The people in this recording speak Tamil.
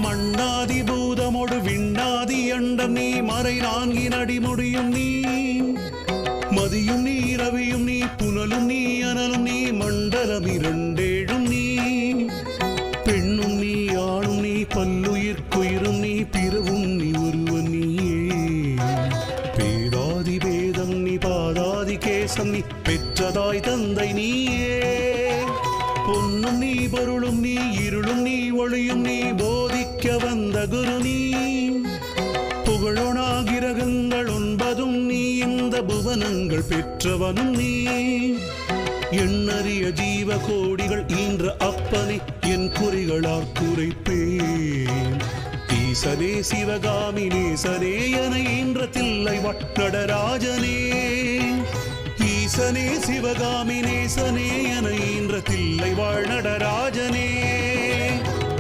மண்ணாதி பூதமோடு விண்ணாதி அண்டம் நீ மறை நான்கின் அடிமுடியும் நீ மதியும் நீ ரவியும் நீ புனலும் நீ அனலும் நீ மண்டலம் இரண்டேழும் நீ பெண்ணும் நீ ஆணும் நீ பல்லுயிர்க்குயிரும் நீ பிறவும் நீ ஒருவன் நீயே பேதாதி பேதம் நீ பாதாதி கேசம் நீ பெற்றதாய் தந்தை நீயே பொன்னும் நீ பொருளும் நீ இருளும் நீ ஒளியும் நீ போதிக்க வந்த குரு நீ புகழொணா கிரகங்கள் ஒன்பதும் நீ இந்த புவனங்கள் பெற்றவனும் நீ எண்ணறிய ஜீவ கோடிகள் ஈன்ற அப்பனை என் குறிகளால் குறைப்பேன் ஈசனே சிவகாமி நேசனே என ஈன்ற தில்லை நடராஜனே ஈசனே சிவகாமி நேசனே என ஈன்ற தில்லை நடராஜனே